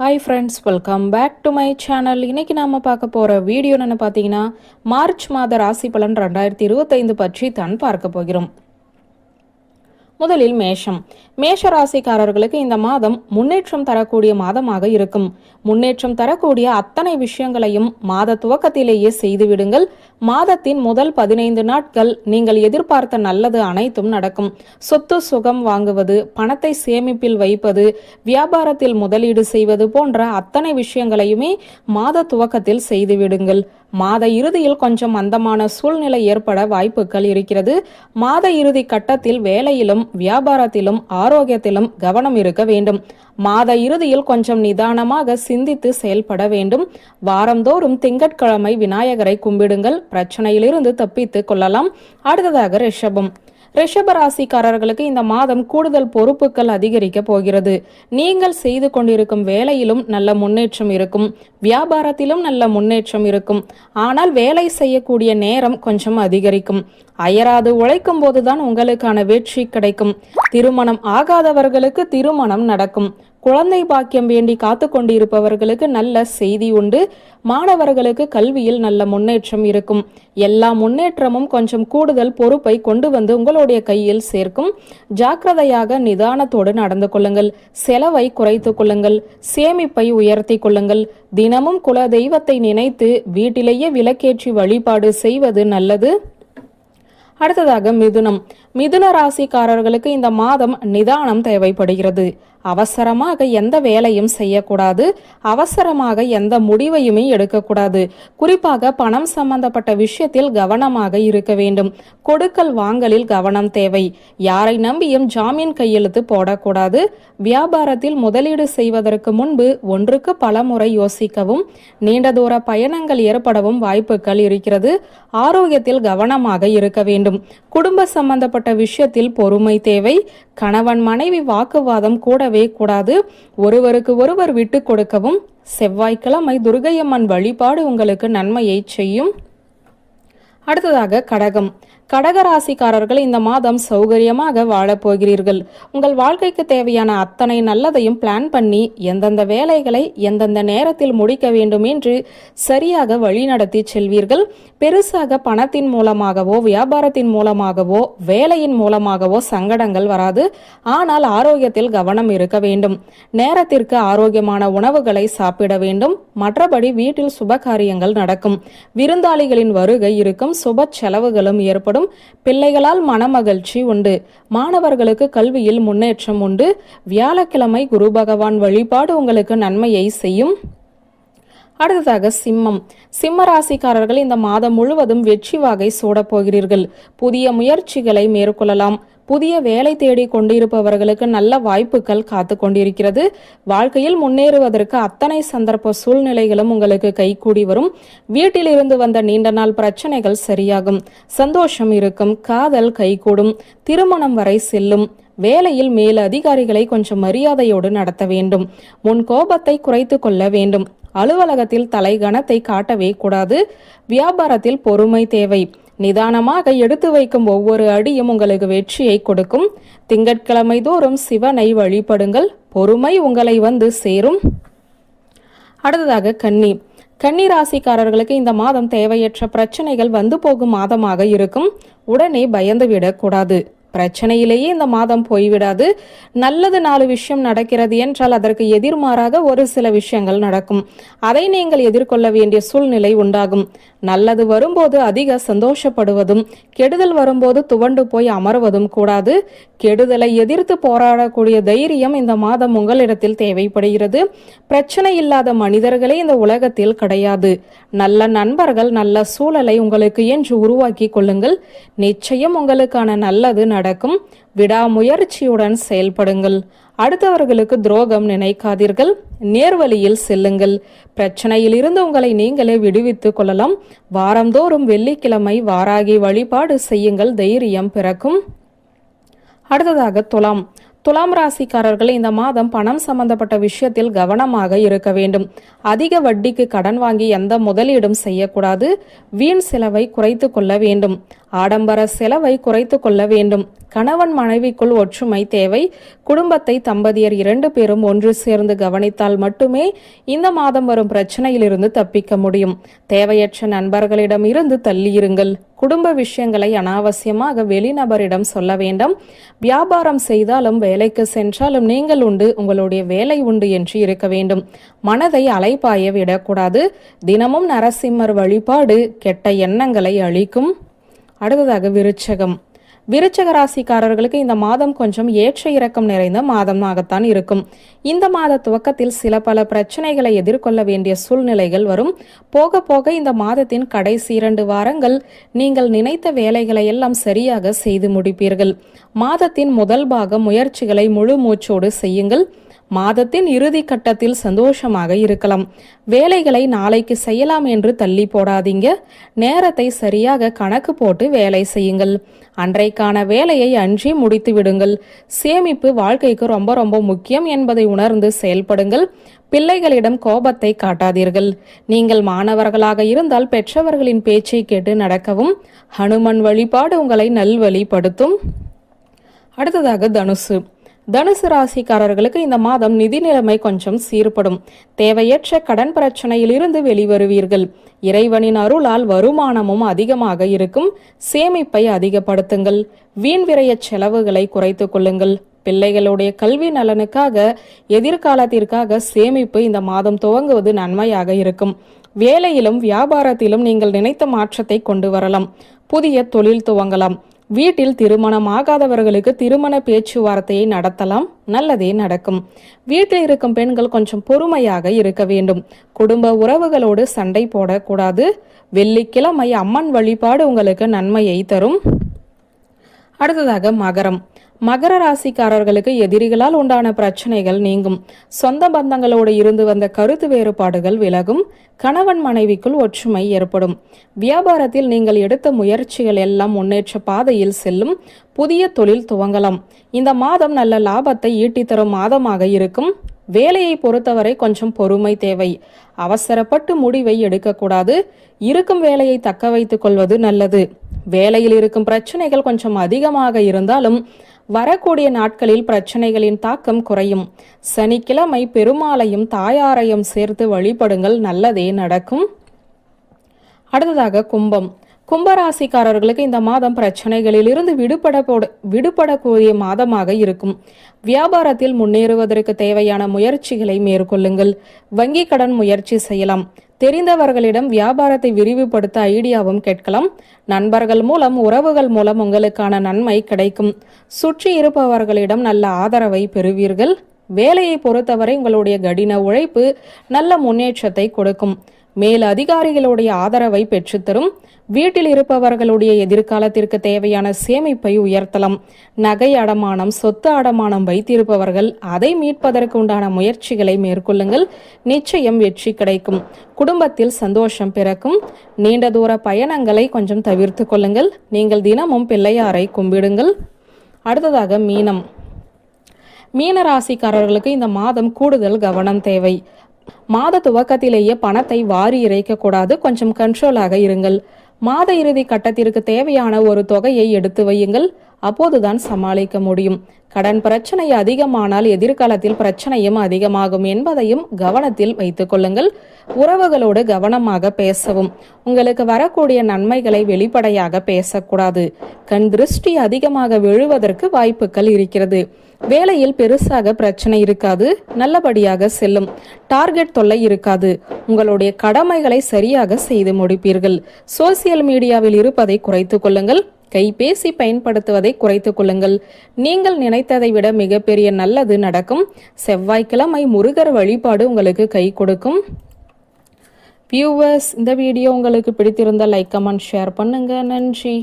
Hi friends, welcome back to my channel. இன்றைக்கி நாம் பார்க்க போகிற வீடியோ என்னென்னு பார்த்தீங்கன்னா, மார்ச் மாத ராசி பலன் 2025 பற்றி தான் பார்க்க போகிறோம். முதலில் மேஷம். மேஷ ராசிக்காரர்களுக்கு இந்த மாதம் முன்னேற்றம் தரக்கூடிய மாதமாக இருக்கும். முன்னேற்றம் தரக்கூடிய அத்தனை விஷயங்களையும் மாத துவக்கத்திலேயே செய்துவிடுங்கள். மாதத்தின் முதல் 15 நாட்கள் நீங்கள் எதிர்பார்த்த நல்லது அனைத்தும் நடக்கும். சொத்து சுகம் வாங்குவது, பணத்தை சேமிப்பில் வைப்பது, வியாபாரத்தில் முதலீடு செய்வது போன்ற அத்தனை விஷயங்களையுமே மாத துவக்கத்தில் செய்துவிடுங்கள். மாத இறுதியில் கொஞ்சம் மந்தமான சூழ்நிலை ஏற்பட வாய்ப்புகள் இருக்கிறது. மாத இறுதி கட்டத்தில் வேலையிலும் வியாபாரத்திலும் ஆரோக்கியத்திலும் கவனம் இருக்க வேண்டும். மாத இறுதியில் கொஞ்சம் நிதானமாக சிந்தித்து செயல்பட வேண்டும். வாரந்தோறும் திங்கட்கிழமை விநாயகரை கும்பிடுங்கள். பிரச்சனையிலிருந்து தப்பித்து கொள்ளலாம். அடுத்ததாக ரிஷபம். ரிஷப ராசிக்காரர்களுக்கு இந்த மாதம் கூடுதல் பொறுப்புகள் அதிகரிக்க போகிறது. நீங்கள் செய்து கொண்டிருக்கும் வேலையிலும் நல்ல முன்னேற்றம் இருக்கும். வியாபாரத்திலும் நல்ல முன்னேற்றம் இருக்கும். ஆனால் வேலை செய்யக்கூடிய நேரம் கொஞ்சம் அதிகரிக்கும். அயராது உழைக்கும் போதுதான் உங்களுக்கான வெற்றி கிடைக்கும். திருமணம் ஆகாதவர்களுக்கு திருமணம் நடக்கும். குழந்தை பாக்கியம் வேண்டி காத்து கொண்டிருப்பவர்களுக்கு நல்ல செய்தி உண்டு. மாணவர்களுக்கு கல்வியில் நல்ல முன்னேற்றம் இருக்கும். எல்லா முன்னேற்றமும் கொஞ்சம் கூடுதல் பொறுப்பை கொண்டு வந்து உங்களுடைய கையில் சேர்க்கும். ஜாக்கிரதையாக நிதானத்தோடு நடந்து கொள்ளுங்கள். செலவை குறைத்து கொள்ளுங்கள். சேமிப்பை உயர்த்தி கொள்ளுங்கள். தினமும் குல தெய்வத்தை நினைத்து வீட்டிலேயே விளக்கேற்றி வழிபாடு செய்வது நல்லது. அடுத்ததாக மிதுனம். மிதுன ராசிக்காரர்களுக்கு இந்த மாதம் நிதானம் தேவைப்படுகிறது. அவசரமாக எந்த வேலையும் செய்யக்கூடாது. அவசரமாக எந்த முடிவையுமே எடுக்கக்கூடாது. குறிப்பாக பணம் சம்பந்தப்பட்ட விஷயத்தில் கவனமாக இருக்க வேண்டும். கொடுக்கல் வாங்கலில் கவனம் தேவை. யாரை நம்பியும் ஜாமீன் கையெழுத்து போடக்கூடாது. வியாபாரத்தில் முதலீடு செய்வதற்கு முன்பு ஒன்றுக்கு பல முறை யோசிக்கவும். நீண்ட தூர பயணங்கள் ஏற்படவும் வாய்ப்புகள் இருக்கிறது. ஆரோக்கியத்தில் கவனமாக இருக்க வேண்டும். குடும்ப சம்பந்தப்பட்ட விஷயத்தில் பொறுமை தேவை. கணவன் மனைவி வாக்குவாதம் கூடவே கூடாது. ஒருவருக்கு ஒருவர் விட்டு கொடுக்கவும். செவ்வாய்க்கிழமை துர்க்கையம்மன் வழிபாடு உங்களுக்கு நன்மையை செய்யும். அடுத்ததாக கடகம். கடகராசிக்காரர்கள் இந்த மாதம் சௌகரியமாக வாழப்போகிறீர்கள். உங்கள் வாழ்க்கைக்கு தேவையான அத்தனை நல்லதையும் பிளான் பண்ணி எந்தெந்த வேலைகளை எந்தெந்த நேரத்தில் முடிக்க வேண்டும் என்று சரியாக வழிநடத்தி செல்வீர்கள். பெருசாக பணத்தின் மூலமாகவோ வியாபாரத்தின் மூலமாகவோ வேலையின் மூலமாகவோ சங்கடங்கள் வராது. ஆனால் ஆரோக்கியத்தில் கவனம் இருக்க வேண்டும். நேரத்திற்கு ஆரோக்கியமான உணவுகளை சாப்பிட வேண்டும். மற்றபடி வீட்டில் சுப காரியங்கள் நடக்கும். விருந்தாளிகளின் வருகை இருக்கும். சுப செலவுகளும் ஏற்படும். பிள்ளைகளால் மனமகிழ்ச்சி உண்டு. மாணவர்களுக்கு கல்வியில் முன்னேற்றம் உண்டு. வியாழக்கிழமை குரு பகவான் வழிபாடு உங்களுக்கு நன்மையை செய்யும். அடுத்ததாக சிம்மம். சிம்ம ராசிக்காரர்கள் இந்த மாதம் முழுவதும் வெற்றி வாகை சூடப் போகிறீர்கள். புதிய முயற்சிகளை மேற்கொள்ளலாம். புதிய வேலை தேடி கொண்டிருப்பவர்களுக்கு நல்ல வாய்ப்புகள் காத்து கொண்டிருக்கிறது. வாழ்க்கையில் முன்னேறுவதற்கு அத்தனை சந்தர்ப்ப சூழ்நிலைகளும் உங்களுக்கு கைகூடி வரும். வீட்டில் இருந்து வந்த நீண்ட நாள் பிரச்சனைகள் சரியாகும். சந்தோஷம் இருக்கும். காதல் கைகூடும். திருமணம் வரை செல்லும். வேலையில் மேல் அதிகாரிகளை கொஞ்சம் மரியாதையோடு நடத்த வேண்டும். முன் கோபத்தை குறைத்து கொள்ள வேண்டும். அலுவலகத்தில் தலைகணத்தை காட்டவே கூடாது. வியாபாரத்தில் பொறுமை தேவை. நிதானமாக எடுத்து வைக்கும் ஒவ்வொரு அடியும் உங்களுக்கு வெற்றியை கொடுக்கும். திங்கட்கிழமை தோறும் சிவனை வழிபடுங்கள். பொறுமை உங்களை வந்து சேரும். அடுத்ததாக கன்னி. கன்னி ராசிக்காரர்களுக்கு இந்த மாதம் தேவையற்ற பிரச்சனைகள் வந்து போகும் மாதமாக இருக்கும். உடனே பயந்து விடக்கூடாது. பிரச்சனையிலேயே இந்த மாதம் போய்விடாது. நல்லது 4 விஷயம் நடக்கிறது என்றால் அதற்கு எதிர்மாறாக ஒரு சில விஷயங்கள் நடக்கும். அதை நீங்கள் எதிர்கொள்ள வேண்டிய சூழ்நிலை உண்டாகும். நல்லது வரும்போது அதிக சந்தோஷப்படுவதும் கெடுதல் வரும்போது துவண்டு போய் அமர்வதும் கூடாது. கெடுதலை எதிர்த்து போராடக்கூடிய தைரியம் இந்த மாதம் உங்களிடத்தில் தேவைப்படுகிறது. பிரச்சனை இல்லாத மனிதர்களே இந்த உலகத்தில் கிடையாது. நல்ல நண்பர்கள் நல்ல சூழலை உங்களுக்கு என்று உருவாக்கி கொள்ளுங்கள். நிச்சயம் உங்களுக்கான நல்லது நடக்கும். விடாமுயற்சியுடன் செயல்படுங்கள். அடுத்தவர்களுக்கு துரோகம் நினைக்காதீர்கள். நேர்வழியில் செல்லுங்கள். பிரச்சனையில் இருந்து உங்களை நீங்களே விடுவித்துக் கொள்ளலாம். வாரந்தோறும் வெள்ளிக்கிழமை வாராகி வழிபாடு செய்யுங்கள். தைரியம் பிறக்கும். அடுத்ததாக துலாம். துலாம் ராசிக்காரர்கள் இந்த மாதம் பணம் சம்பந்தப்பட்ட விஷயத்தில் கவனமாக இருக்க வேண்டும். அதிக வட்டிக்கு கடன் வாங்கி எந்த முதலீடும் செய்யக்கூடாது. வீண் செலவை குறைத்து கொள்ள வேண்டும். ஆடம்பர செலவை குறைத்து கொள்ள வேண்டும். கணவன் மனைவிக்குள் ஒற்றுமை தேவை. குடும்பத்தை தம்பதியர் 2 பேரும் ஒன்று சேர்ந்து கவனித்தால் மட்டுமே இந்த மாதம் வரும் பிரச்சனையிலிருந்து தப்பிக்க முடியும். தேவையற்ற நண்பர்களிடம் இருந்து தள்ளியிருங்கள். குடும்ப விஷயங்களை அனாவசியமாக வெளிநபரிடம் சொல்ல வேண்டாம். வியாபாரம் செய்தாலும் வேலைக்கு சென்றாலும் நீங்கள் உண்டு, உங்களுடைய வேலை உண்டு என்று இருக்க வேண்டும். மனதை அலைபாய விடக்கூடாது. தினமும் நரசிம்மர் வழிபாடு கெட்ட எண்ணங்களை அழிக்கும். அடுத்ததாக விருச்சகம். விருச்சக ராசிக்காரர்களுக்கு இந்த மாதம் கொஞ்சம் ஏற்ற இறக்கம் நிறைந்த மாதமாகத்தான் இருக்கும். இந்த மாத துவக்கத்தில் சில பல பிரச்சனைகளை எதிர்கொள்ள வேண்டிய சூழ்நிலைகள் வரும். போக போக இந்த மாதத்தின் கடைசி 2 வாரங்கள் நீங்கள் நினைத்த வேலைகளை எல்லாம் சரியாக செய்து முடிப்பீர்கள். மாதத்தின் முதல் பாகம் முயற்சிகளை முழு மூச்சோடு செய்யுங்கள். மாதத்தின் இறுதி கட்டத்தில் சந்தோஷமாக இருக்கலாம். வேலைகளை நாளைக்கு செய்யலாம் என்று தள்ளி போடாதீங்க. நேரத்தை சரியாக கணக்கு போட்டு வேலை செய்யுங்கள். அன்றைக்கான வேலையை அன்றே முடித்து விடுங்கள். சேமிப்பு வாழ்க்கைக்கு ரொம்ப ரொம்ப முக்கியம் என்பதை உணர்ந்து செயல்படுங்கள். பிள்ளைகளிடம் கோபத்தை காட்டாதீர்கள். நீங்கள் மாணவர்களாக இருந்தால் பெற்றவர்களின் பேச்சை கேட்டு நடக்கவும். ஹனுமன் வழிபாடு உங்களை நல்வழிப்படுத்தும். அடுத்ததாக தனுசு. தனுசு ராசிக்காரர்களுக்கு இந்த மாதம் நிதி நிலைமை கொஞ்சம் சீர்படும். தேவையற்ற கடன் பிரச்சனையில் இருந்து வெளிவருவீர்கள். இறைவனின் அருளால் வருமானமும் அதிகமாக இருக்கும். சேமிப்பை அதிகப்படுத்துங்கள். வீண் விரய செலவுகளை குறைத்துக் கொள்ளுங்கள். பிள்ளைகளுடைய கல்வி நலனுக்காக எதிர்காலத்திற்காக சேமிப்பு இந்த மாதம் துவங்குவது நன்மையாக இருக்கும். வேலையிலும் வியாபாரத்திலும் நீங்கள் நினைத்த மாற்றத்தை கொண்டு வரலாம். புதிய தொழில் துவங்கலாம். வீட்டில் திருமணம் ஆகாதவர்களுக்கு திருமண பேச்சுவார்த்தையை நடத்தலாம். நல்லதே நடக்கும். வீட்டில் இருக்கும் பெண்கள் கொஞ்சம் பொறுமையாக இருக்க வேண்டும். குடும்ப உறவுகளோடு சண்டை போடக்கூடாது. வெள்ளிக்கிழமை அம்மன் வழிபாடு உங்களுக்கு நன்மையை தரும். அடுத்ததாக மகரம். மகர ராசிக்காரர்களுக்கு எதிரிகளால் உண்டான பிரச்சனைகள் நீங்கும். சொந்த பந்தங்களோடு இருந்து வந்த கருத்து வேறுபாடுகள் விலகும். கணவன் மனைவிக்குள் ஒற்றுமை ஏற்படும். வியாபாரத்தில் நீங்கள் எடுத்த முயற்சிகள் எல்லாம் முன்னேற்ற பாதையில் செல்லும். புதிய தொழில் துவங்கலாம். இந்த மாதம் நல்ல லாபத்தை ஈட்டித்தரும் மாதமாக இருக்கும். வேலையை பொறுத்தவரை கொஞ்சம் பொறுமை தேவை. அவசரப்பட்டு முடிவை எடுக்கக்கூடாது. இருக்கும் வேலையை தக்க வைத்துக் கொள்வது நல்லது. வேலையில் இருக்கும் பிரச்சனைகள் கொஞ்சம் அதிகமாக இருந்தாலும் வரக்கூடிய நாட்களில் பிரச்சனைகளின் தாக்கம் குறையும். சனிக்கிழமை பெருமாளையும் தாயாரையும் சேர்த்து வழிபடுங்கள். நல்லதே நடக்கும். அடுத்ததாக கும்பம். கும்பராசிக்காரர்களுக்கு இந்த மாதம் பிரச்சனைகளில் இருந்து விடுபடக்கூடிய மாதமாக இருக்கும். வியாபாரத்தில் முன்னேறுவதற்கு தேவையான முயற்சிகளை மேற்கொள்ளுங்கள். வங்கி கடன் முயற்சி செய்யலாம். தெரிந்தவர்களிடம் வியாபாரத்தை விரிவுபடுத்த ஐடியாவும் கேட்கலாம். நண்பர்கள் மூலம் உறவுகள் மூலம் உங்களுக்கான நன்மை கிடைக்கும். சுற்றி இருப்பவர்களிடம் நல்ல ஆதரவை பெறுவீர்கள். வேலையை பொறுத்தவரை உங்களுடைய கடின உழைப்பு நல்ல முன்னேற்றத்தை கொடுக்கும். மேல் அதிகாரிகளுடைய ஆதரவை பெற்றுத்தரும். வீட்டில் இருப்பவர்களுடைய எதிர்காலத்திற்கு தேவையான சேமிப்பை உயர்த்தலாம். நகை அடமானம், சொத்து அடமானம் வைத்திருப்பவர்கள் அதை மீட்பதற்கு உண்டான முயற்சிகளை மேற்கொள்ளுங்கள். நிச்சயம் வெற்றி கிடைக்கும். குடும்பத்தில் சந்தோஷம் பிறக்கும். நீண்ட தூர பயணங்களை கொஞ்சம் தவிர்த்து கொள்ளுங்கள். நீங்கள் தினமும் பிள்ளையாரை கும்பிடுங்கள். அடுத்ததாக மீனம். மீன ராசிக்காரர்களுக்கு இந்த மாதம் கூடுதல் கவனம் தேவை. மாத துவக்கத்திலேயே பணத்தை வாரி இறைக்க கூடாது. கொஞ்சம் கண்ட்ரோலாக இருங்கள். மாத இறுதி கட்டத்திற்கு தேவையான ஒரு தொகையை எடுத்து வையுங்கள். அப்போதுதான் சமாளிக்க முடியும். கடன் பிரச்சனை அதிகமானால் எதிர்காலத்தில் பிரச்சனையும் அதிகமாகும் என்பதையும் கவனத்தில் வைத்துக் கொள்ளுங்கள். உறவுகளோடு கவனமாக பேசவும். உங்களுக்கு வரக்கூடிய நன்மைகளை வெளிப்படையாக பேசக்கூடாது. கண் திருஷ்டி அதிகமாக விழுவதற்கு வாய்ப்புகள் இருக்கிறது. வேலையில் பெருசாக பிரச்சனை இருக்காது. நல்லபடியாக செல்லும். டார்கெட் தொல்லை இருக்காது. உங்களுடைய கடமைகளை சரியாக செய்து முடிப்பீர்கள். சோசியல் மீடியாவில் இருப்பதை குறைத்துக் கொள்ளுங்கள். கைபேசி பயன்படுத்துவதை குறைத்துக் கொள்ளுங்கள். நீங்கள் நினைத்ததை விட மிகப்பெரிய நல்லது நடக்கும். செவ்வாய்க்கிழமை முருகர் வழிபாடு உங்களுக்கு கை கொடுக்கும். வியூவர்ஸ், இந்த வீடியோ உங்களுக்கு பிடித்திருந்தால் லைக், கமெண்ட், ஷேர் பண்ணுங்க. நன்றி.